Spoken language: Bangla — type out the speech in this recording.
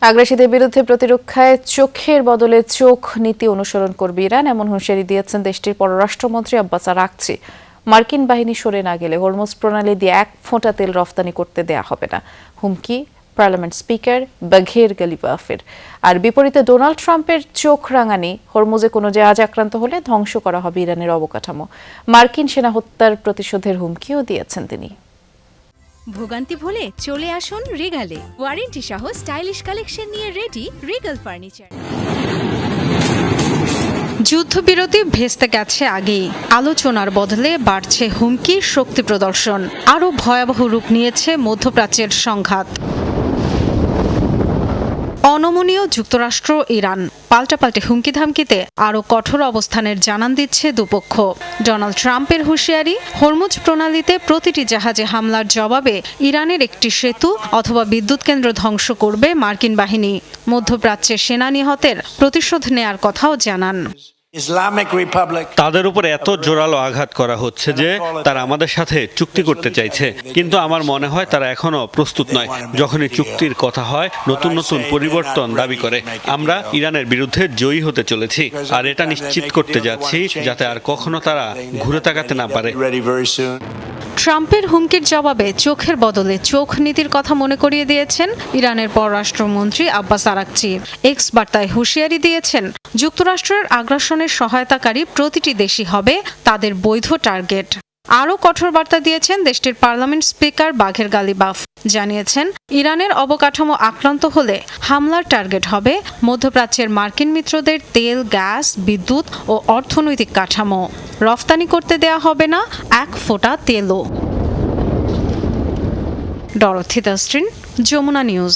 আগ্রাসীদের বিরুদ্ধে প্রতিরক্ষায় চোখের বদলে চোখ নীতি অনুসরণ করবে ইরান, এমন হুঁশিয়ারি দিয়েছেন দেশটির পররাষ্ট্রমন্ত্রী আব্বাস আরাকচি। মার্কিন বাহিনী সরে না গেলে হরমুজ প্রণালী দিয়ে এক ফোঁটা তেল রফতানি করতে দেয়া হবে না, হুমকি পার্লামেন্ট স্পিকার বাঘের গালিবাফের। আর বিপরীতে ডোনাল্ড ট্রাম্পের চোখ রাঙানি, হরমুজে কোনো জাহাজ আক্রান্ত হলে ধ্বংস করা হবে ইরানের অবকাঠামো। মার্কিন সেনা হত্যার প্রতিশোধের হুমকিও দিয়েছেন তিনি। ভোগান্তি ভুলে চলে আসুন রিগালে, ওয়ারেন্টি সহ স্টাইলিশ কালেকশন নিয়ে রেডি রিগাল ফার্নিচার। যুদ্ধবিরতি ভেস্তে গেছে আগেই, আলোচনার বদলে বাড়ছে হুমকি, শক্তি প্রদর্শন। আরও ভয়াবহ রূপ নিয়েছে মধ্যপ্রাচ্যের সংঘাত। অনমনীয় যুক্তরাষ্ট্র ইরান পাল্টাপাল্টে হুমকি ধামকিতে আরও কঠোর অবস্থানের জানান দিচ্ছে দুপক্ষ। ডোনাল্ড ট্রাম্পের হুঁশিয়ারি, হরমুজ প্রণালীতে প্রতিটি জাহাজে হামলার জবাবে ইরানের একটি সেতু অথবা বিদ্যুৎ কেন্দ্র ধ্বংস করবে মার্কিন বাহিনী। মধ্যপ্রাচ্যে সেনা নিহতের প্রতিশোধ নেয়ার কথাও জানান। তাদের উপর এত জোরালো আঘাত করা হচ্ছে যে তারা আমাদের সাথে চুক্তি করতে চাইছে, কিন্তু আমার মনে হয় তারা এখনো প্রস্তুত নয়। যখনই চুক্তির কথা হয়, নতুন নতুন পরিবর্তন দাবি করে। আমরা ইরানের বিরুদ্ধে জয়ী হতে চলেছি, আর এটা নিশ্চিত করতে যাচ্ছি যাতে আর কখনো তারা ঘুরে তাকাতে না পারে। ট্রাম্পের হুমকির জবাবে চোখের বদলে চোখ নীতির কথা মনে করিয়ে দিয়েছেন ইরানের পররাষ্ট্রমন্ত্রী আব্বাস আরাকচি। এক্স বার্তায় হুঁশিয়ারি দিয়েছেন, যুক্তরাষ্ট্রের আগ্রাসনের সহায়তাকারী প্রতিটি দেশই হবে তাদের বৈধ টার্গেট। আরও কঠোর বার্তা দিয়েছেন দেশটির পার্লামেন্ট স্পিকার বাঘের গালিবাফ। জানিয়েছেন, ইরানের অবকাঠামো আক্রান্ত হলে হামলার টার্গেট হবে মধ্যপ্রাচ্যের মার্কিন মিত্রদের তেল, গ্যাস, বিদ্যুৎ ও অর্থনৈতিক কাঠামো। রফতানি করতে দেয়া হবে না এক ফোঁটা তেলও। ডরথি দাস্ট্রিন, যমুনা নিউজ।